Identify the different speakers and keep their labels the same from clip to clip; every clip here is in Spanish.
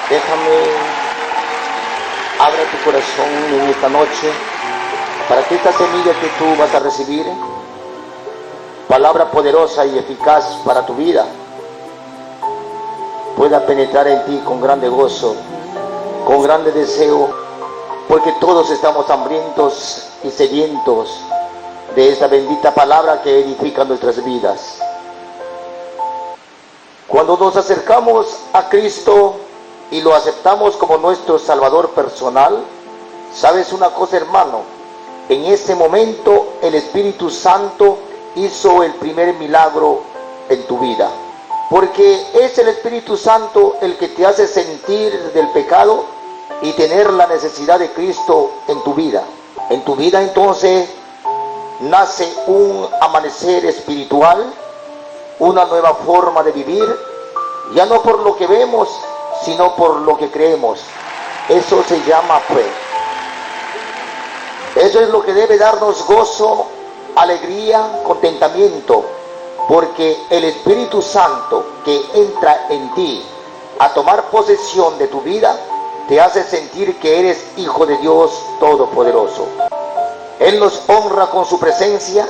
Speaker 1: Déjame, abre tu corazón en esta noche para que esta semilla que tú vas a recibir, palabra poderosa y eficaz para tu vida, pueda penetrar en ti con grande gozo, con grande deseo, porque todos estamos hambrientos y sedientos de esta bendita palabra que edifica nuestras vidas. Cuando nos acercamos a Cristo y lo aceptamos como nuestro Salvador personal, ¿sabes una cosa, hermano? En ese momento el Espíritu Santo hizo el primer milagro en tu vida, porque es el Espíritu Santo el que te hace sentir del pecado y tener la necesidad de Cristo en tu vida. En tu vida entonces nace un amanecer espiritual, una nueva forma de vivir, ya no por lo que vemos, sino por lo que creemos. Eso se llama fe. Eso es lo que debe darnos gozo, alegría, contentamiento, porque el Espíritu Santo que entra en ti a tomar posesión de tu vida, te hace sentir que eres hijo de Dios Todopoderoso. Él nos honra con su presencia.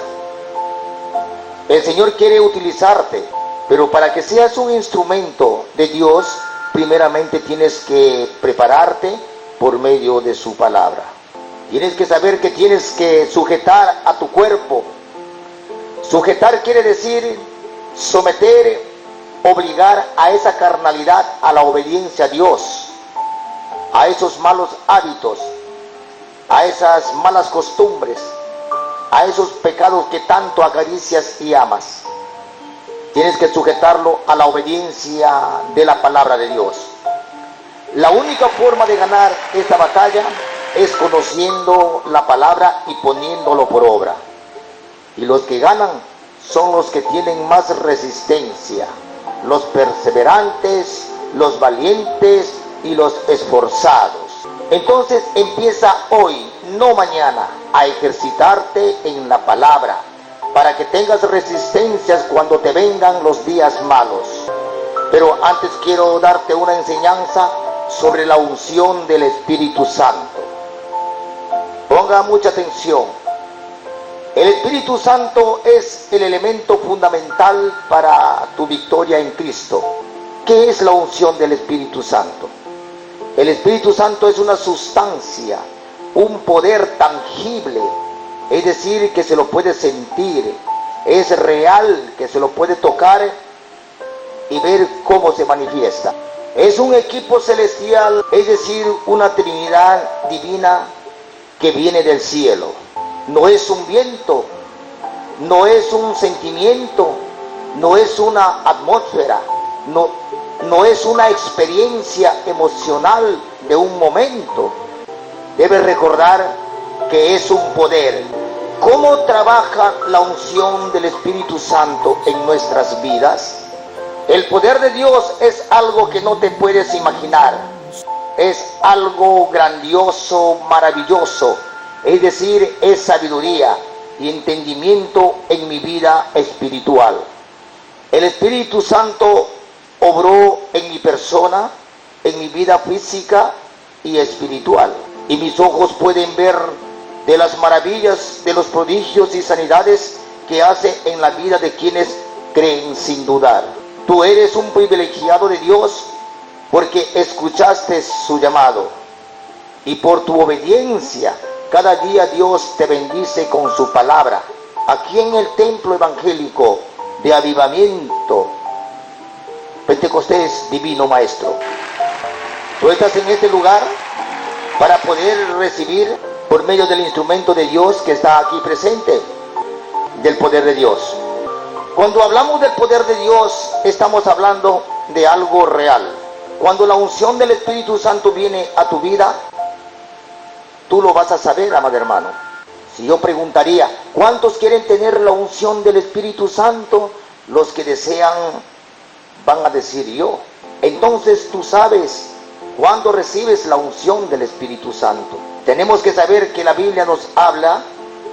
Speaker 1: El Señor quiere utilizarte, pero para que seas un instrumento de Dios, primeramente tienes que prepararte por medio de su palabra. Tienes que saber que tienes que sujetar a tu cuerpo. Sujetar quiere decir someter, obligar a esa carnalidad a la obediencia a Dios, a esos malos hábitos, a esas malas costumbres, a esos pecados que tanto acaricias y amas. Tienes que sujetarlo a la obediencia de la palabra de Dios. La única forma de ganar esta batalla es conociendo la palabra y poniéndolo por obra. Y los que ganan son los que tienen más resistencia, los perseverantes, los valientes y los esforzados. Entonces empieza hoy, no mañana, a ejercitarte en la palabra, para que tengas resistencias cuando te vengan los días malos. Pero antes quiero darte una enseñanza sobre la unción del Espíritu Santo. Ponga mucha atención. El Espíritu Santo es el elemento fundamental para tu victoria en Cristo. ¿Qué es la unción del Espíritu Santo? El Espíritu Santo es una sustancia, un poder tangible, es decir, que se lo puede sentir, es real, que se lo puede tocar y ver cómo se manifiesta. Es un equipo celestial, es decir, una Trinidad divina que viene del cielo. No es un viento, no es un sentimiento, no es una atmósfera, no es una experiencia emocional de un momento. Debes recordar que es un poder. ¿Cómo trabaja la unción del Espíritu Santo en nuestras vidas? El poder de Dios es algo que no te puedes imaginar. Es algo grandioso, maravilloso. Es decir, es sabiduría y entendimiento en mi vida espiritual. El Espíritu Santo obró en mi persona, en mi vida física y espiritual. Y mis ojos pueden ver de las maravillas, de los prodigios y sanidades que hace en la vida de quienes creen sin dudar. Tú eres un privilegiado de Dios porque escuchaste su llamado. Y por tu obediencia, cada día Dios te bendice con su palabra. Aquí en el templo evangélico de Avivamiento Pentecostés Divino Maestro. Tú estás en este lugar para poder recibir por medio del instrumento de Dios que está aquí presente, del poder de Dios. Cuando hablamos del poder de Dios, estamos hablando de algo real. Cuando la unción del Espíritu Santo viene a tu vida, tú lo vas a saber, amado hermano. Si yo preguntaría, ¿cuántos quieren tener la unción del Espíritu Santo? Los que desean van a decir yo. Entonces tú sabes cuándo recibes la unción del Espíritu Santo. Tenemos que saber que la Biblia nos habla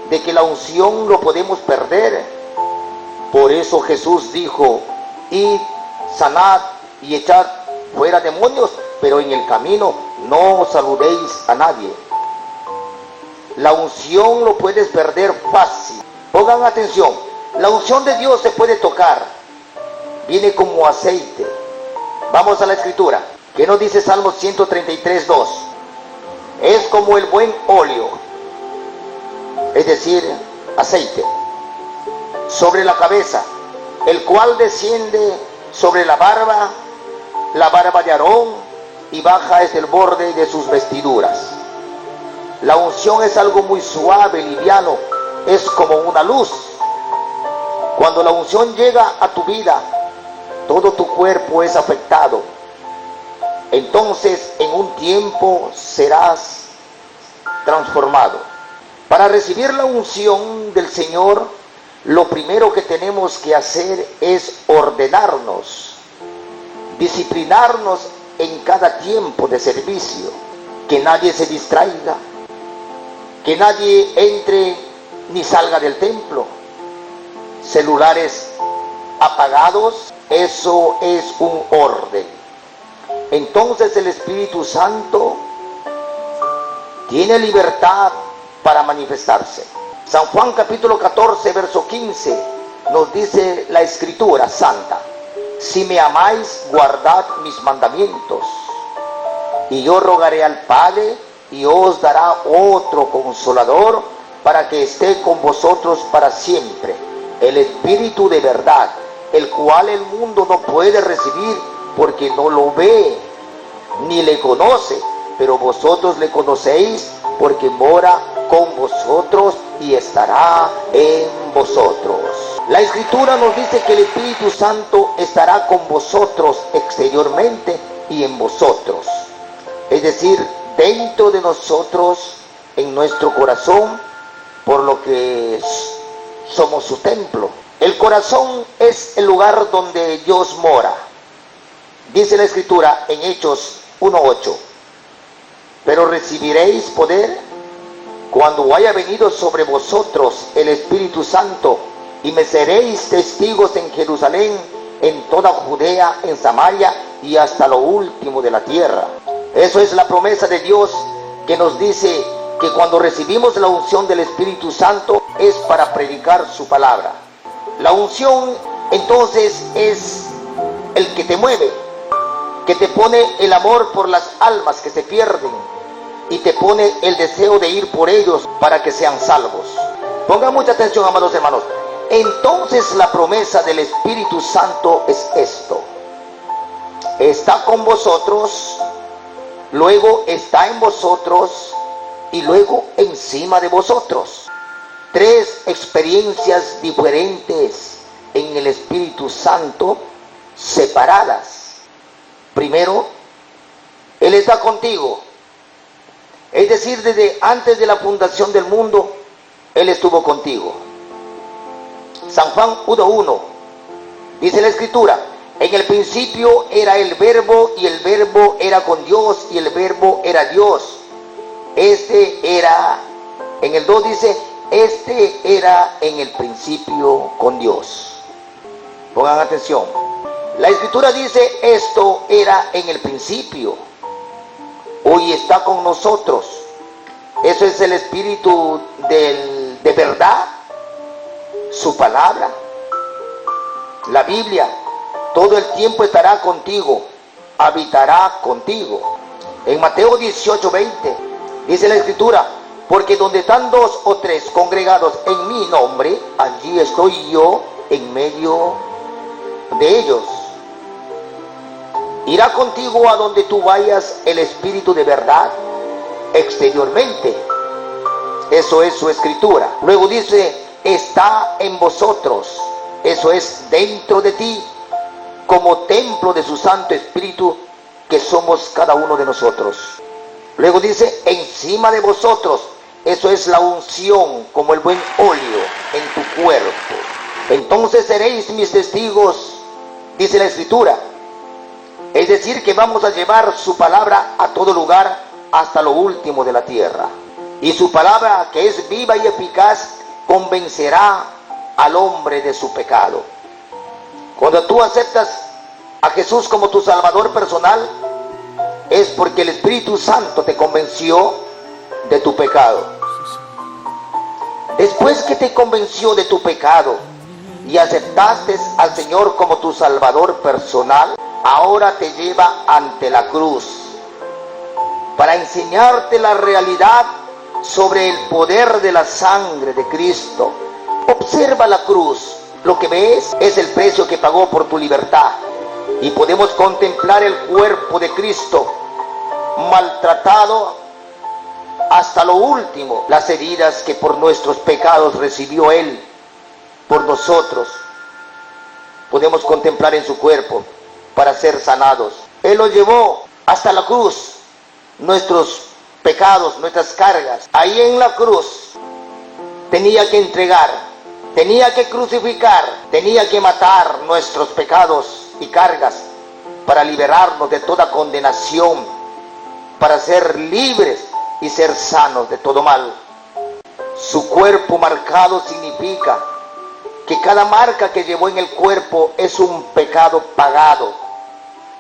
Speaker 1: de que la unción lo podemos perder. Por eso Jesús dijo, id, sanad y echad fuera demonios, pero en el camino no saludéis a nadie. La unción lo puedes perder fácil. Pongan atención, la unción de Dios se puede tocar, viene como aceite. Vamos a la escritura. ¿Qué nos dice Salmo 133:2? Es como el buen óleo, es decir, aceite, sobre la cabeza, el cual desciende sobre la barba de Aarón, y baja desde el borde de sus vestiduras. La unción es algo muy suave, liviano, es como una luz. Cuando la unción llega a tu vida, todo tu cuerpo es afectado. Entonces, en un tiempo serás transformado. Para recibir la unción del Señor, lo primero que tenemos que hacer es ordenarnos, disciplinarnos en cada tiempo de servicio, que nadie se distraiga, que nadie entre ni salga del templo, celulares apagados, eso es un orden. Entonces el Espíritu Santo tiene libertad para manifestarse. San Juan capítulo 14, verso 15, nos dice la Escritura Santa: si me amáis, guardad mis mandamientos, y yo rogaré al Padre, y os dará otro Consolador, para que esté con vosotros para siempre, el Espíritu de verdad, el cual el mundo no puede recibir, porque no lo ve, ni le conoce, pero vosotros le conocéis, porque mora con vosotros y estará en vosotros. La Escritura nos dice que el Espíritu Santo estará con vosotros exteriormente y en vosotros. Es decir, dentro de nosotros, en nuestro corazón, por lo que somos su templo. El corazón es el lugar donde Dios mora. Dice la Escritura en Hechos 1:8: pero recibiréis poder cuando haya venido sobre vosotros el Espíritu Santo, y me seréis testigos en Jerusalén, en toda Judea, en Samaria y hasta lo último de la tierra. Eso es la promesa de Dios, que nos dice que cuando recibimos la unción del Espíritu Santo es para predicar su palabra. La unción entonces es el que te mueve, que te pone el amor por las almas que se pierden y te pone el deseo de ir por ellos para que sean salvos. Pongan mucha atención, amados hermanos. Entonces la promesa del Espíritu Santo es esto: está con vosotros, luego está en vosotros y luego encima de vosotros. Tres experiencias diferentes en el Espíritu Santo, separadas. Primero, Él está contigo. Es decir, desde antes de la fundación del mundo, Él estuvo contigo. San Juan 1:1, dice la Escritura: en el principio era el Verbo, y el Verbo era con Dios, y el Verbo era Dios. En el 2 dice: este era en el principio con Dios. Pongan atención. La Escritura dice: esto era en el principio. Hoy está con nosotros. Eso es el Espíritu de verdad, su palabra, la Biblia. Todo el tiempo estará contigo, habitará contigo. En Mateo 18:20 dice la Escritura: porque donde están 2 o 3 congregados en mi nombre, allí estoy yo en medio de ellos. Irá contigo a donde tú vayas el Espíritu de verdad exteriormente. Eso es su Escritura. Luego dice: está en vosotros. Eso es dentro de ti, como templo de su Santo Espíritu, que somos cada uno de nosotros. Luego dice: encima de vosotros. Eso es la unción, como el buen óleo en tu cuerpo. Entonces seréis mis testigos, dice la Escritura. Es decir, que vamos a llevar su palabra a todo lugar, hasta lo último de la tierra. Y su palabra, que es viva y eficaz, convencerá al hombre de su pecado. Cuando tú aceptas a Jesús como tu Salvador personal, es porque el Espíritu Santo te convenció de tu pecado. Después que te convenció de tu pecado y aceptaste al Señor como tu Salvador personal, ahora te lleva ante la cruz para enseñarte la realidad sobre el poder de la sangre de Cristo. Observa la cruz. Lo que ves es el precio que pagó por tu libertad. Y podemos contemplar el cuerpo de Cristo maltratado hasta lo último, las heridas que por nuestros pecados recibió Él por nosotros. Podemos contemplar en su cuerpo para ser sanados. Él lo llevó hasta la cruz, nuestros pecados, nuestras cargas. Ahí en la cruz tenía que entregar, tenía que crucificar, tenía que matar nuestros pecados y cargas para liberarnos de toda condenación, para ser libres y ser sanos de todo mal. Su cuerpo marcado significa que cada marca que llevó en el cuerpo es un pecado pagado,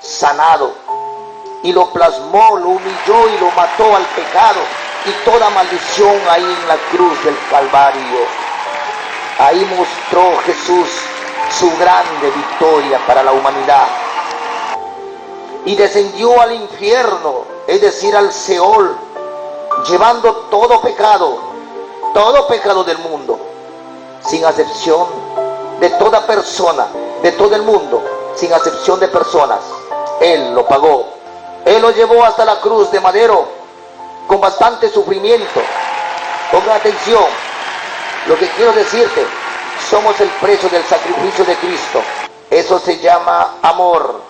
Speaker 1: sanado, y lo plasmó, lo humilló y lo mató al pecado y toda maldición ahí en la cruz del Calvario. Ahí mostró Jesús su grande victoria para la humanidad. Y descendió al infierno, es decir, al Seol, llevando todo pecado del mundo, sin acepción de toda persona, de todo el mundo, sin acepción de personas. Él lo pagó. Él lo llevó hasta la cruz de madero, con bastante sufrimiento. Ponga atención, lo que quiero decirte, somos el precio del sacrificio de Cristo. Eso se llama amor.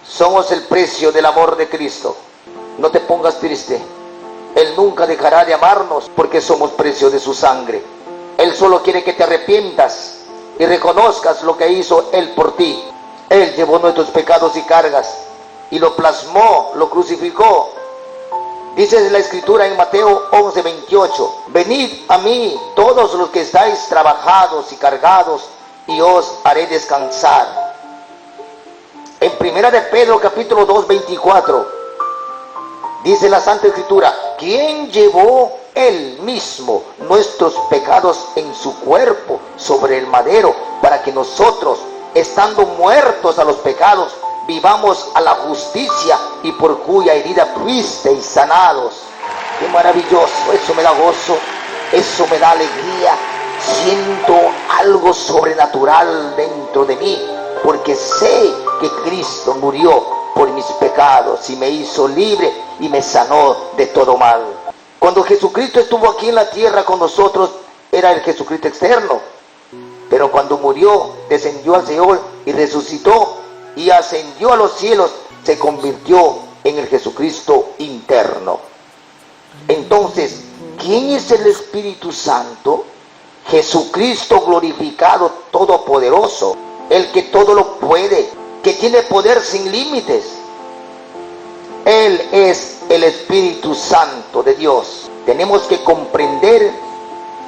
Speaker 1: Somos el precio del amor de Cristo. No te pongas triste. Él nunca dejará de amarnos porque somos precio de su sangre. Él solo quiere que te arrepientas y reconozcas lo que hizo Él por ti. Él llevó nuestros pecados y cargas y lo plasmó, lo crucificó. Dice la Escritura en Mateo 11:28, venid a mí todos los que estáis trabajados y cargados, y os haré descansar. En 1 de Pedro capítulo 2:24, dice la Santa Escritura, ¿quién llevó Él mismo nuestros pecados en su cuerpo sobre el madero, para que nosotros, estando muertos a los pecados, vivamos a la justicia, y por cuya herida fuisteis sanados? ¡Qué maravilloso! Eso me da gozo, eso me da alegría. Siento algo sobrenatural dentro de mí, porque sé que Cristo murió por mis pecados y me hizo libre y me sanó de todo mal. Cuando Jesucristo estuvo aquí en la tierra con nosotros, era el Jesucristo externo, pero cuando murió, descendió al Seol y resucitó y ascendió a los cielos, se convirtió en el Jesucristo interno. Entonces, ¿quién es el Espíritu Santo? Jesucristo glorificado, todopoderoso, el que todo lo puede, que tiene poder sin límites. Él es el Espíritu Santo de Dios. Tenemos que comprender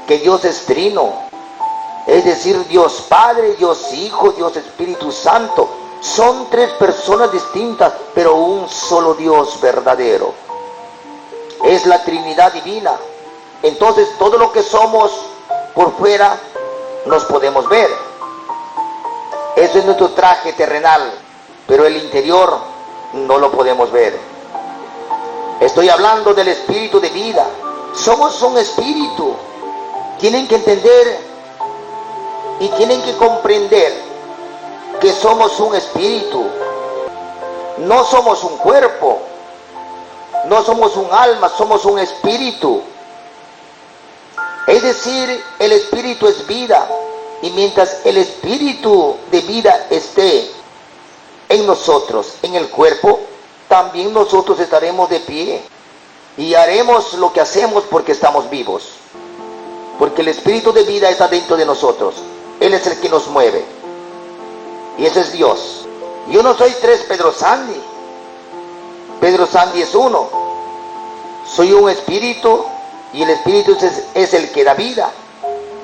Speaker 1: que Dios es trino, es decir, Dios Padre, Dios Hijo, Dios Espíritu Santo. Son tres personas distintas, pero un solo Dios verdadero. Es la Trinidad divina. Entonces, todo lo que somos por fuera nos podemos ver. Eso es nuestro traje terrenal, pero el interior no lo podemos ver. Estoy hablando del espíritu de vida. Somos un espíritu. Tienen que entender y tienen que comprender que somos un espíritu. No somos un cuerpo, no somos un alma, somos un espíritu. Es decir, el espíritu es vida, y mientras el espíritu de vida esté en nosotros, en el cuerpo, también nosotros estaremos de pie y haremos lo que hacemos porque estamos vivos, porque el espíritu de vida está dentro de nosotros. Él es el que nos mueve, y ese es Dios. Yo no soy tres Pedro Sandy. Pedro Sandy es uno. Soy un espíritu, y el espíritu es el que da vida.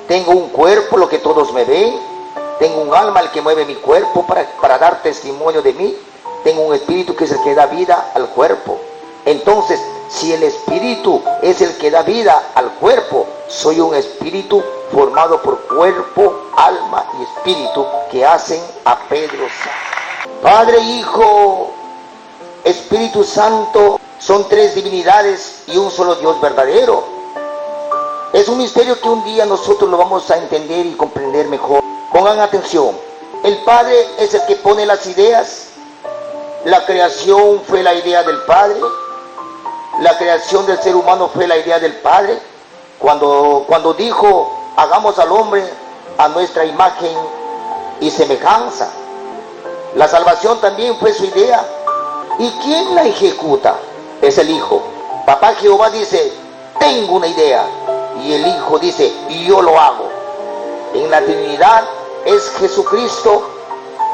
Speaker 1: Tengo un cuerpo, lo que todos me ven. Tengo un alma, el que mueve mi cuerpo para dar testimonio de mí. tengo un espíritu que es el que da vida al cuerpo. Entonces, si el espíritu es el que da vida al cuerpo, soy un espíritu formado por cuerpo, alma y espíritu que hacen a Pedro Santo. Padre, Hijo, Espíritu Santo son tres divinidades y un solo Dios verdadero. Es un misterio que un día nosotros lo vamos a entender y comprender mejor. Pongan atención. El Padre es el que pone las ideas. La creación fue la idea del Padre. La creación del ser humano fue la idea del Padre. Cuando dijo, hagamos al hombre a nuestra imagen y semejanza. La salvación también fue su idea. ¿Y quién la ejecuta? Es el Hijo. Papá Jehová dice, tengo una idea. Y el Hijo dice, yo lo hago. En la Trinidad es Jesucristo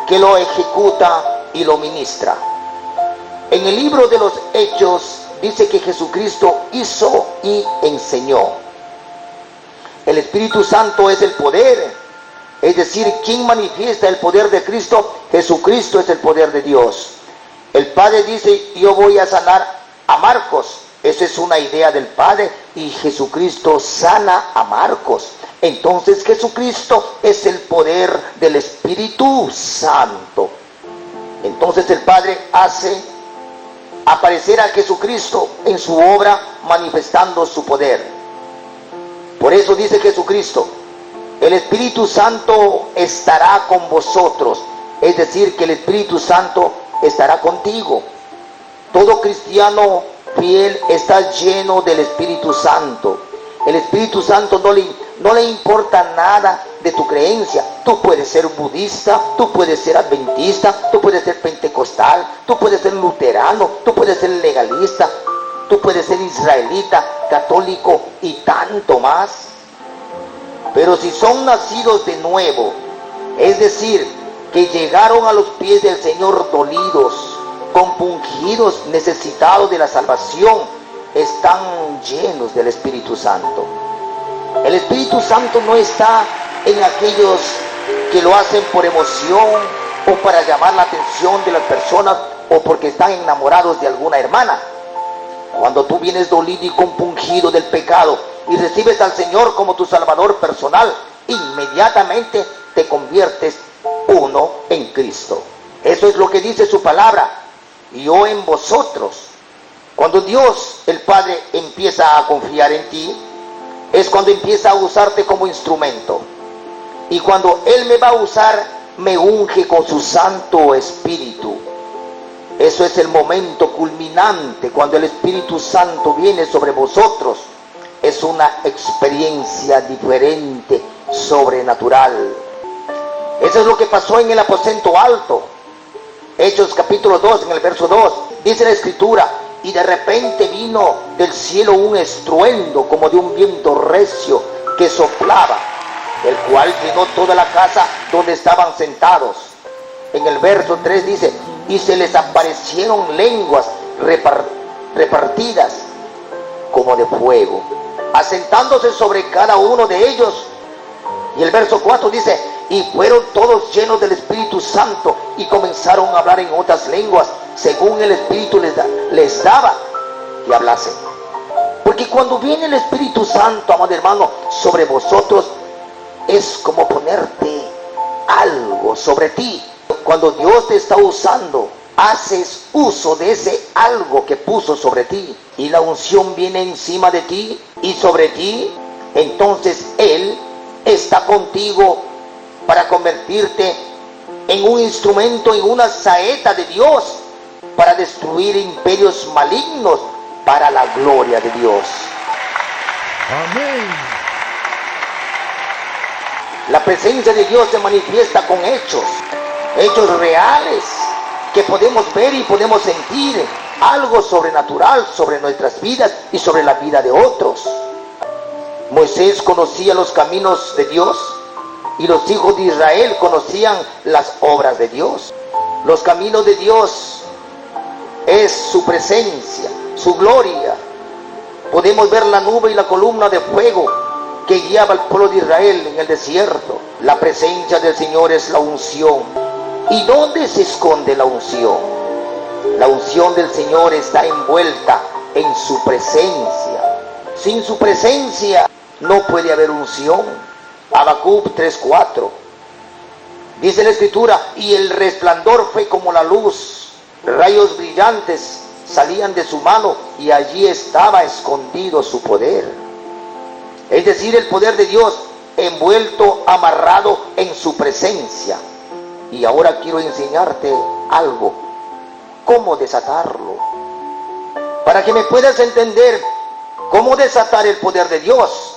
Speaker 1: que lo ejecuta y lo ministra. En el libro de los Hechos dice que Jesucristo hizo y enseñó. El Espíritu Santo es el poder, es decir, ¿quién manifiesta el poder de Cristo? Jesucristo es el poder de Dios. El Padre dice, yo voy a sanar a Marcos. Esa es una idea del Padre y Jesucristo sana a Marcos. Entonces Jesucristo es el poder del Espíritu Santo. Entonces el Padre hace aparecer a Jesucristo en su obra manifestando su poder. Por eso dice Jesucristo, el Espíritu Santo estará con vosotros. Es decir, que el Espíritu Santo estará contigo. Todo cristiano fiel está lleno del Espíritu Santo. El Espíritu Santo no le importa nada de tu creencia. Tú puedes ser budista, tú puedes ser adventista, tú puedes ser pentecostal, tú puedes ser luterano, tú puedes ser legalista, tú puedes ser israelita, católico y tanto más. Pero si son nacidos de nuevo, es decir, que llegaron a los pies del Señor dolidos, compungidos, necesitados de la salvación, están llenos del Espíritu Santo. El Espíritu Santo no está en aquellos que lo hacen por emoción o para llamar la atención de las personas o porque están enamorados de alguna hermana. Cuando tú vienes dolido y compungido del pecado y recibes al Señor como tu Salvador personal, inmediatamente te conviertes uno en Cristo. Eso es lo que dice su palabra. Yo en vosotros. Cuando Dios, el Padre, empieza a confiar en ti, es cuando empieza a usarte como instrumento. Y cuando Él me va a usar, me unge con su Santo Espíritu. Eso es el momento culminante, cuando el Espíritu Santo viene sobre vosotros. Es una experiencia diferente, sobrenatural. Eso es lo que pasó en el aposento alto. Hechos capítulo 2, en el verso 2, dice la Escritura, y de repente vino del cielo un estruendo como de un viento recio que soplaba, el cual llenó toda la casa donde estaban sentados. En el verso 3 dice, y se les aparecieron lenguas repartidas como de fuego, asentándose sobre cada uno de ellos. Y el verso 4 dice, y fueron todos llenos del Espíritu Santo y comenzaron a hablar en otras lenguas según el Espíritu les daba que hablasen. Porque cuando viene el Espíritu Santo, amado hermano, sobre vosotros, es como ponerte algo sobre ti. Cuando Dios te está usando, haces uso de ese algo que puso sobre ti, y la unción viene encima de ti y sobre ti. Entonces Él está contigo para convertirte en un instrumento, en una saeta de Dios, para destruir imperios malignos para la gloria de Dios.
Speaker 2: Amén.
Speaker 1: La presencia de Dios se manifiesta con hechos reales que podemos ver y podemos sentir, algo sobrenatural sobre nuestras vidas y sobre la vida de otros. Moisés conocía los caminos de Dios y los hijos de Israel conocían las obras de Dios. Los caminos de Dios es su presencia, su gloria. Podemos ver la nube y la columna de fuego que guiaba al pueblo de Israel en el desierto. La presencia del Señor es la unción. ¿Y dónde se esconde la unción? La unción del Señor está envuelta en su presencia. Sin su presencia no puede haber unción. Habacuc 3:4. Dice la Escritura, y el resplandor fue como la luz, rayos brillantes salían de su mano y allí estaba escondido su poder. Es decir, el poder de Dios envuelto, amarrado en su presencia. Y ahora quiero enseñarte algo, cómo desatarlo, para que me puedas entender cómo desatar el poder de Dios,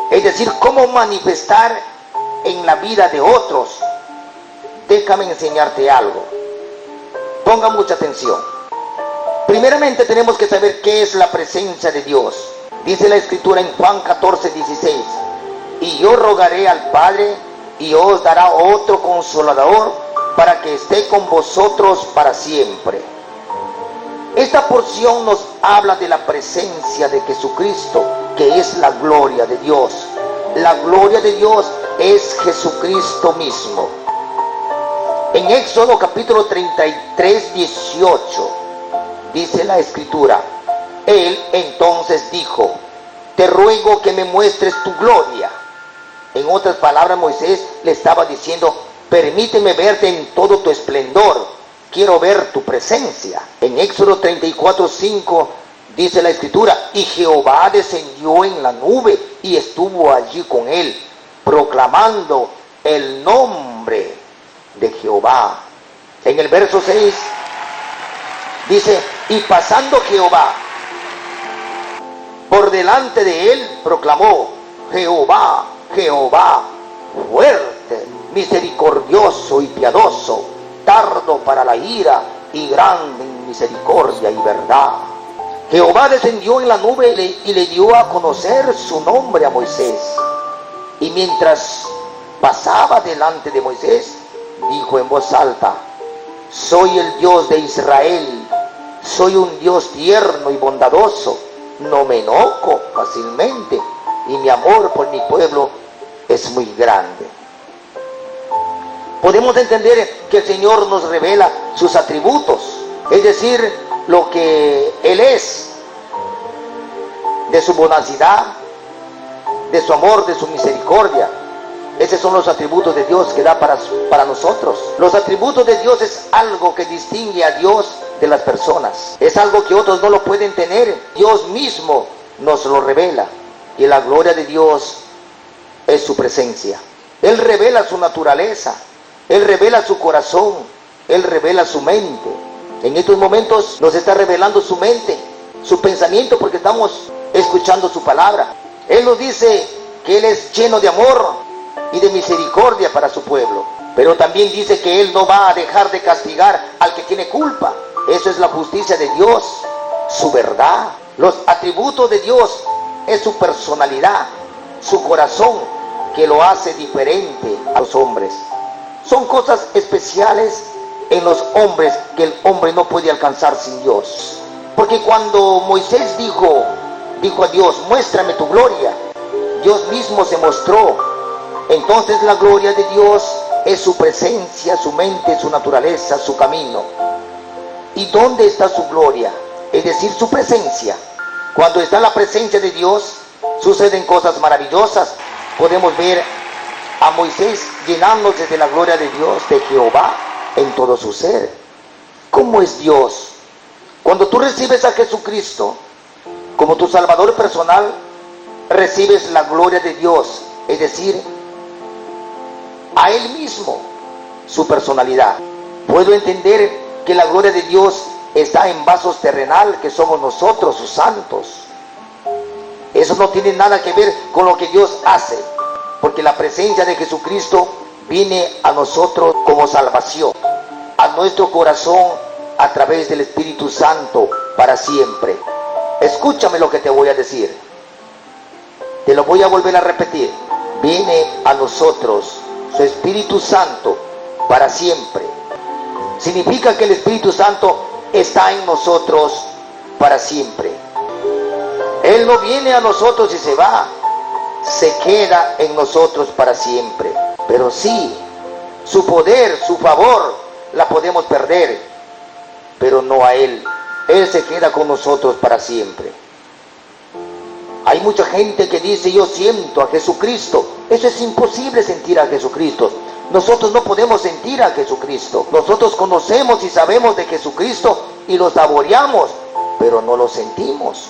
Speaker 1: es decir, cómo manifestar en la vida de otros. Déjame enseñarte algo, ponga mucha atención. Primeramente tenemos que saber qué es la presencia de Dios. Dice la Escritura en Juan 14:16, y yo rogaré al Padre y os dará otro consolador para que esté con vosotros para siempre. Esta porción nos habla de la presencia de Jesucristo, que es la gloria de Dios. La gloria de Dios es Jesucristo mismo. En Éxodo capítulo 33:18 dice la Escritura, él entonces dijo, te ruego que me muestres tu gloria. En otras palabras, Moisés le estaba diciendo, permíteme verte en todo tu esplendor, quiero ver tu presencia. En Éxodo 34:5 dice la Escritura, y Jehová descendió en la nube y estuvo allí con él, proclamando el nombre de Jehová. En el verso 6 dice, y pasando Jehová por delante de él, proclamó, Jehová, Jehová, fuerte, misericordioso y piadoso, tardo para la ira y grande en misericordia y verdad. Jehová descendió en la nube y le dio a conocer su nombre a Moisés. Y mientras pasaba delante de Moisés, dijo en voz alta, soy el Dios de Israel, soy un Dios tierno y bondadoso, no me enojo fácilmente, y mi amor por mi pueblo es muy grande. Podemos entender que el Señor nos revela sus atributos, es decir, lo que Él es, de su bonacidad, de su amor, de su misericordia. Esos son los atributos de Dios que da para nosotros. Los atributos de Dios es algo que distingue a Dios de las personas. Es algo que otros no lo pueden tener. Dios mismo nos lo revela. Y la gloria de Dios es su presencia. Él revela su naturaleza. Él revela su corazón. Él revela su mente. En estos momentos nos está revelando su mente, su pensamiento, porque estamos escuchando su palabra. Él nos dice que Él es lleno de amor y de misericordia para su pueblo, pero también dice que Él no va a dejar de castigar al que tiene culpa. Eso es la justicia de Dios, su verdad. Los atributos de Dios es su personalidad, su corazón, que lo hace diferente a los hombres. Son cosas especiales en los hombres que el hombre no puede alcanzar sin Dios. Porque cuando Moisés dijo a Dios, muéstrame tu gloria, Dios mismo se mostró. Entonces la gloria de Dios es su presencia, su mente, su naturaleza, su camino. ¿Y dónde está su gloria? Es decir, su presencia. Cuando está la presencia de Dios, suceden cosas maravillosas. Podemos ver a Moisés llenándose de la gloria de Dios, de Jehová, en todo su ser. ¿Cómo es Dios? Cuando tú recibes a Jesucristo como tu Salvador personal, recibes la gloria de Dios, es decir, a Él mismo, su personalidad. Puedo entender que la gloria de Dios está en vasos terrenal, que somos nosotros, sus santos. Eso no tiene nada que ver con lo que Dios hace, porque la presencia de Jesucristo viene a nosotros como salvación, a nuestro corazón a través del Espíritu Santo para siempre. Escúchame lo que te voy a decir. Te lo voy a volver a repetir. Viene a nosotros su Espíritu Santo para siempre. Significa que el Espíritu Santo está en nosotros para siempre. Él no viene a nosotros y se va, se queda en nosotros para siempre. Pero sí, su poder, su favor, la podemos perder. pero no a Él. Él se queda con nosotros para siempre. Hay mucha gente que dice: yo siento a Jesucristo. Eso es imposible, sentir a Jesucristo. Nosotros no podemos sentir a Jesucristo. Nosotros conocemos y sabemos de Jesucristo y lo saboreamos, pero no lo sentimos.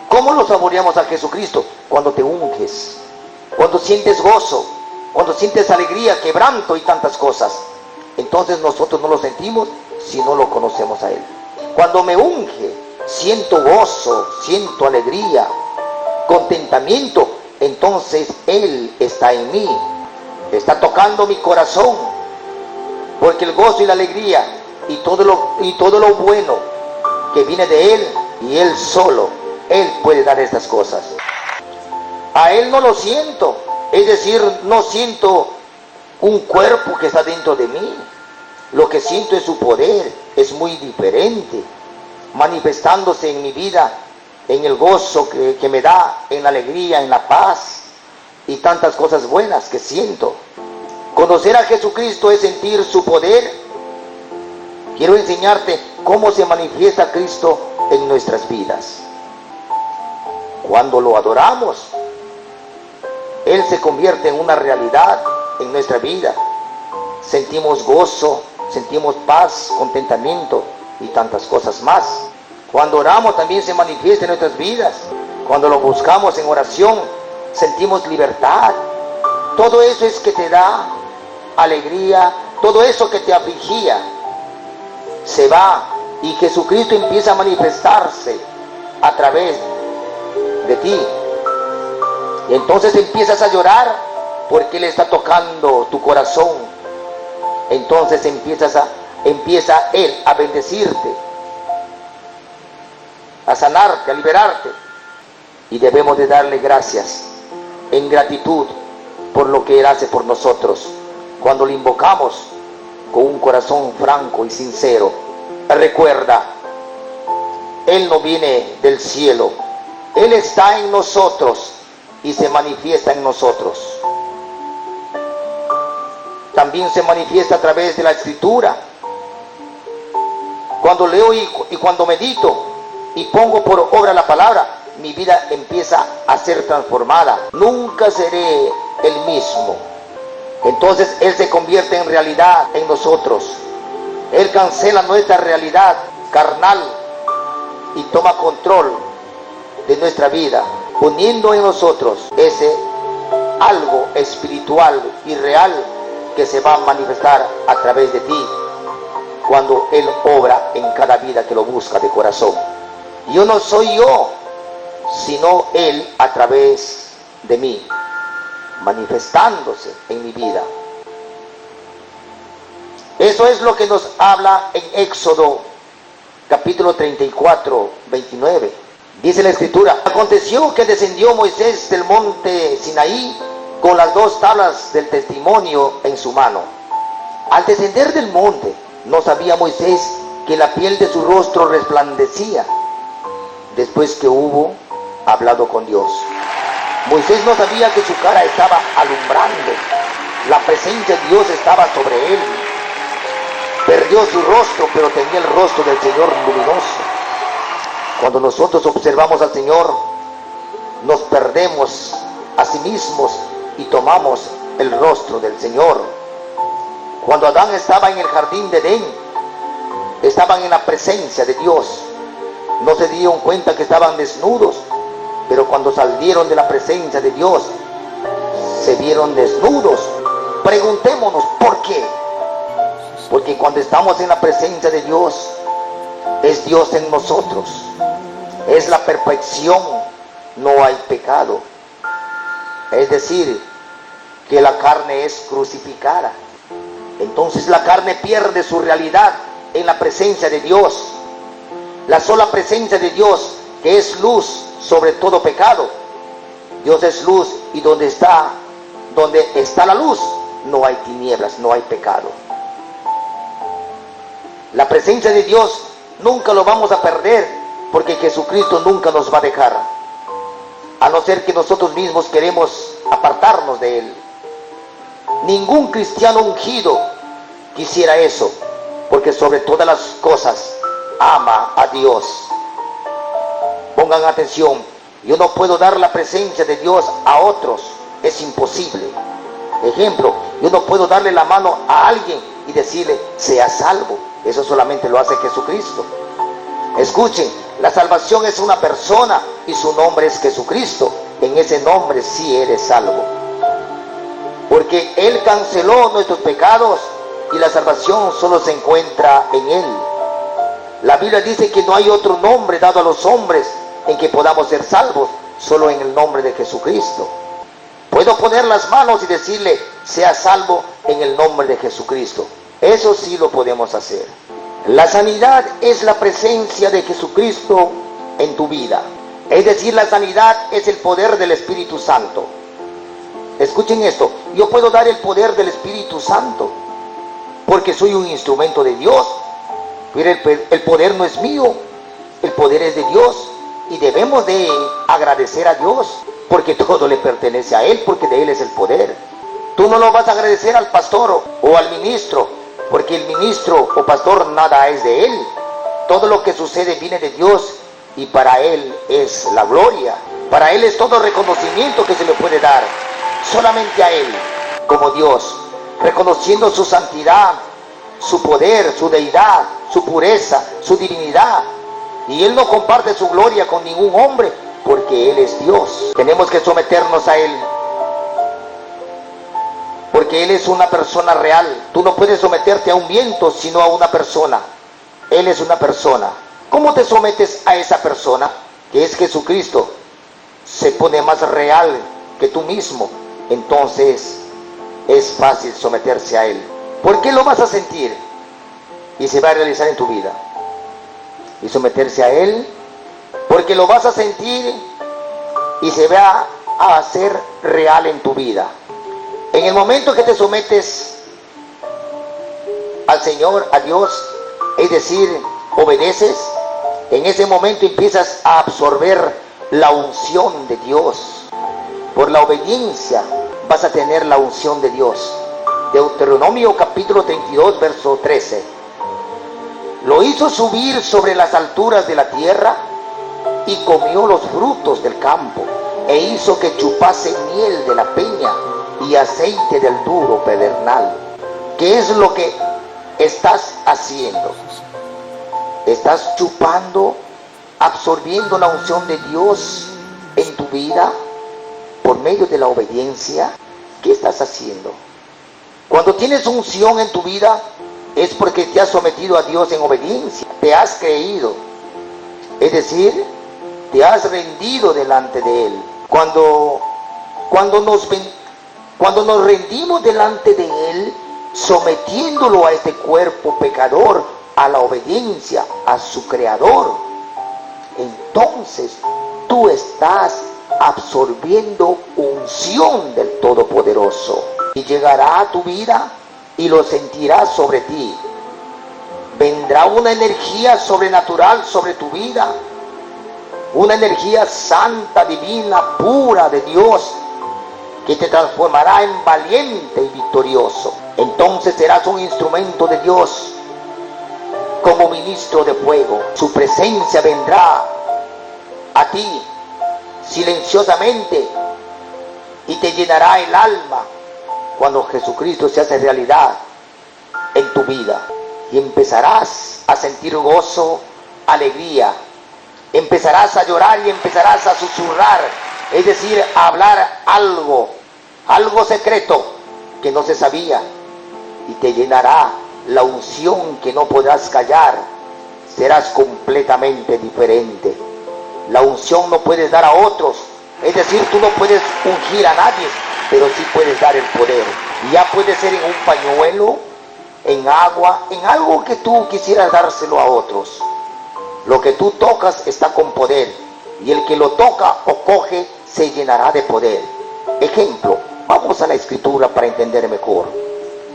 Speaker 1: ¿Cómo lo saboreamos a Jesucristo? Cuando te unges, cuando sientes gozo, cuando sientes alegría, quebranto y tantas cosas. Entonces nosotros no lo sentimos si no lo conocemos a Él. Cuando me unge, siento gozo, siento alegría, contentamiento. Entonces Él está en mí, está tocando mi corazón, porque el gozo y la alegría y todo lo bueno que viene de Él, y Él solo, Él puede dar estas cosas. A Él no lo siento, es decir, no siento un cuerpo que está dentro de mí. Lo que siento es su poder, es muy diferente, manifestándose en mi vida, en el gozo que me da, en la alegría, en la paz y tantas cosas buenas que siento. Conocer a Jesucristo es sentir su poder. Quiero enseñarte cómo se manifiesta Cristo en nuestras vidas. Cuando lo adoramos, Él se convierte en una realidad en nuestra vida. Sentimos gozo, sentimos paz, contentamiento y tantas cosas más. Cuando oramos también se manifiesta en nuestras vidas. Cuando lo buscamos en oración, sentimos libertad. Todo eso es que te da alegría. Todo eso que te afligía se va, y Jesucristo empieza a manifestarse a través de ti. Y entonces empiezas a llorar porque Él está tocando tu corazón. Entonces empieza Él a bendecirte, a sanarte, a liberarte. Y debemos de darle gracias en gratitud por lo que Él hace por nosotros. Cuando le invocamos con un corazón franco y sincero, recuerda, Él no viene del cielo, Él está en nosotros y se manifiesta en nosotros. También se manifiesta a través de la Escritura. Cuando leo y cuando medito y pongo por obra la palabra, mi vida empieza a ser transformada. Nunca seré el mismo. Entonces Él se convierte en realidad en nosotros. Él cancela nuestra realidad carnal y toma control de nuestra vida, poniendo en nosotros ese algo espiritual y real que se va a manifestar a través de ti cuando Él obra en cada vida que lo busca de corazón. Yo no soy yo, sino Él a través de mí, manifestándose en mi vida. Eso es lo que nos habla en Éxodo capítulo 34, 29. Dice la Escritura: aconteció que descendió Moisés del monte Sinaí con las 2 tablas del testimonio en su mano. Al descender del monte, no sabía Moisés que la piel de su rostro resplandecía después que hubo hablado con Dios. Moisés no sabía que su cara estaba alumbrando, la presencia de Dios estaba sobre él. Perdió su rostro, pero tenía el rostro del Señor luminoso. Cuando nosotros observamos al Señor, nos perdemos a sí mismos y tomamos el rostro del Señor. Cuando Adán estaba en el jardín de Edén, estaban en la presencia de Dios. No se dieron cuenta que estaban desnudos, pero cuando salieron de la presencia de Dios, se vieron desnudos. Preguntémonos, ¿por qué? Porque cuando estamos en la presencia de Dios, es Dios en nosotros. Es la perfección, no hay pecado. Es decir, que la carne es crucificada. Entonces la carne pierde su realidad en la presencia de Dios. La sola presencia de Dios, que es luz sobre todo pecado. Dios es luz, y donde está la luz, no hay tinieblas, no hay pecado. La presencia de Dios nunca lo vamos a perder, porque Jesucristo nunca nos va a dejar, a no ser que nosotros mismos queremos apartarnos de Él. Ningún cristiano ungido quisiera eso, porque sobre todas las cosas ama a Dios. Pongan atención, yo no puedo dar la presencia de Dios a otros, es imposible. Ejemplo, yo no puedo darle la mano a alguien y decirle, sea salvo. Eso solamente lo hace Jesucristo. Escuchen, la salvación es una persona y su nombre es Jesucristo. En ese nombre sí eres salvo, porque Él canceló nuestros pecados y la salvación solo se encuentra en Él. La Biblia dice que no hay otro nombre dado a los hombres en que podamos ser salvos, solo en el nombre de Jesucristo. Puedo poner las manos y decirle, sea salvo en el nombre de Jesucristo. Eso sí lo podemos hacer. La sanidad es la presencia de Jesucristo en tu vida. Es decir, la sanidad es el poder del Espíritu Santo. Escuchen esto, yo puedo dar el poder del Espíritu Santo porque soy un instrumento de Dios, pero el poder no es mío, el poder es de Dios, y debemos de agradecer a Dios porque todo le pertenece a Él, porque de Él es el poder. Tú no lo vas a agradecer al pastor o al ministro, porque el ministro o pastor nada es de Él. Todo lo que sucede viene de Dios y para Él es la gloria. Para Él es todo reconocimiento que se le puede dar, solamente a Él, como Dios, reconociendo su santidad, su poder, su deidad, su pureza, su divinidad. Y Él no comparte su gloria con ningún hombre, porque Él es Dios. Tenemos que someternos a Él, porque Él es una persona real. Tú no puedes someterte a un viento, sino a una persona. Él es una persona. ¿Cómo te sometes a esa persona, que es Jesucristo? Se pone más real que tú mismo. Entonces es fácil someterse a Él. ¿Por qué lo vas a sentir? Y se va a realizar en tu vida. Y someterse a Él, porque lo vas a sentir y se va a hacer real en tu vida. En el momento que te sometes al Señor, a Dios, es decir, obedeces, en ese momento empiezas a absorber la unción de Dios. Por la obediencia vas a tener la unción de Dios. Deuteronomio capítulo 32, verso 13. Lo hizo subir sobre las alturas de la tierra y comió los frutos del campo, e hizo que chupase miel de la peña y aceite del duro pedernal. ¿Qué es lo que estás haciendo? ¿Estás chupando, absorbiendo la unción de Dios en tu vida por medio de la obediencia? ¿Qué estás haciendo? Cuando tienes unción en tu vida, es porque te has sometido a Dios en obediencia, te has creído, es decir, te has rendido delante de Él. Cuando nos rendimos delante de Él, sometiéndolo a este cuerpo pecador, a la obediencia, a su Creador, entonces tú estás absorbiendo unción del Todopoderoso, y llegará a tu vida y lo sentirás sobre ti. Vendrá una energía sobrenatural sobre tu vida, una energía santa, divina, pura de Dios, que te transformará en valiente y victorioso. Entonces serás un instrumento de Dios como ministro de fuego. Su presencia vendrá a ti silenciosamente y te llenará el alma cuando Jesucristo se hace realidad en tu vida, y empezarás a sentir gozo, alegría, empezarás a llorar y empezarás a susurrar, es decir, a hablar algo secreto que no se sabía, y te llenará la unción que no podrás callar. Serás completamente diferente. La unción no puedes dar a otros, es decir, tú no puedes ungir a nadie, pero sí puedes dar el poder. Y ya puede ser en un pañuelo, en agua, en algo que tú quisieras dárselo a otros. Lo que tú tocas está con poder, y el que lo toca o coge se llenará de poder. Ejemplo, vamos a la escritura para entender mejor.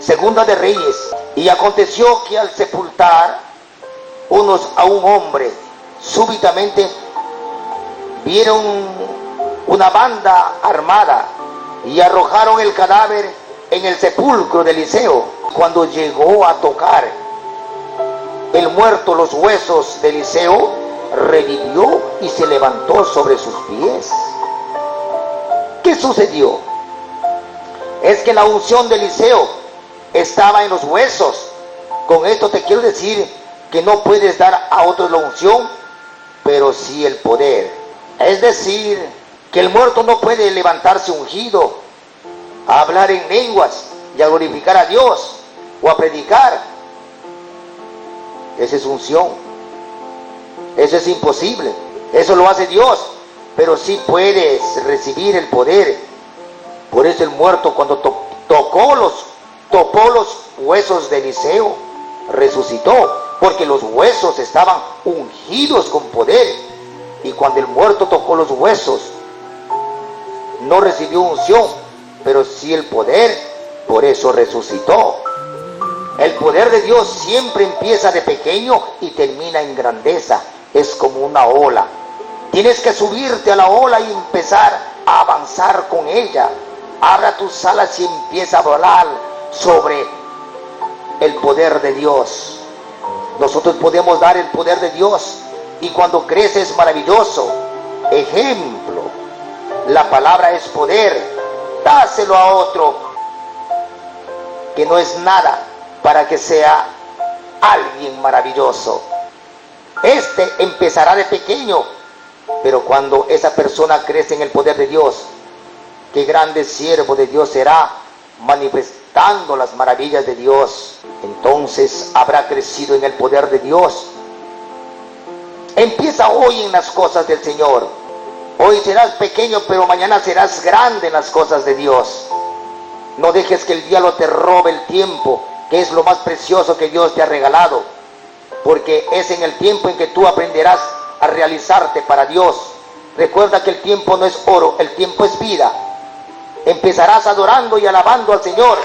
Speaker 1: Segunda de Reyes. Y aconteció que al sepultar unos a un hombre, súbitamente vieron una banda armada y arrojaron el cadáver en el sepulcro de Eliseo. Cuando llegó a tocar el muerto, los huesos de Eliseo, revivió y se levantó sobre sus pies. ¿Qué sucedió? Es que la unción de Eliseo estaba en los huesos. Con esto te quiero decir que no puedes dar a otros la unción, pero sí el poder. Es decir, que el muerto no puede levantarse ungido, a hablar en lenguas y a glorificar a Dios o a predicar. Esa es unción. Eso es imposible. Eso lo hace Dios. Pero sí puedes recibir el poder. Por eso el muerto, cuando tocó los huesos de Eliseo, resucitó, porque los huesos estaban ungidos con poder. Y cuando el muerto tocó los huesos, no recibió unción, pero sí el poder. Por eso resucitó. El poder de Dios siempre empieza de pequeño y termina en grandeza. Es como una ola. Tienes que subirte a la ola y empezar a avanzar con ella. Abra tus alas y empieza a volar sobre el poder de Dios. Nosotros podemos dar el poder de Dios, y cuando crece es maravilloso. Ejemplo, la palabra es poder. Dáselo a otro que no es nada, para que sea alguien maravilloso. Este empezará de pequeño, pero cuando esa persona crece en el poder de Dios, qué grande siervo de Dios será, manifestando las maravillas de Dios. Entonces habrá crecido en el poder de Dios. Empieza hoy en las cosas del Señor. Hoy serás pequeño, pero mañana serás grande en las cosas de Dios. No dejes que el diablo te robe el tiempo, que es lo más precioso que Dios te ha regalado, porque es en el tiempo en que tú aprenderás a realizarte para Dios. Recuerda que el tiempo no es oro, el tiempo es vida. Empezarás adorando y alabando al Señor,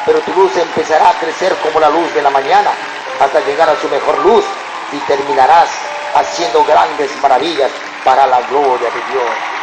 Speaker 1: pero tu luz empezará a crecer como la luz de la mañana, hasta llegar a su mejor luz, y terminarás haciendo grandes maravillas para la gloria de Dios.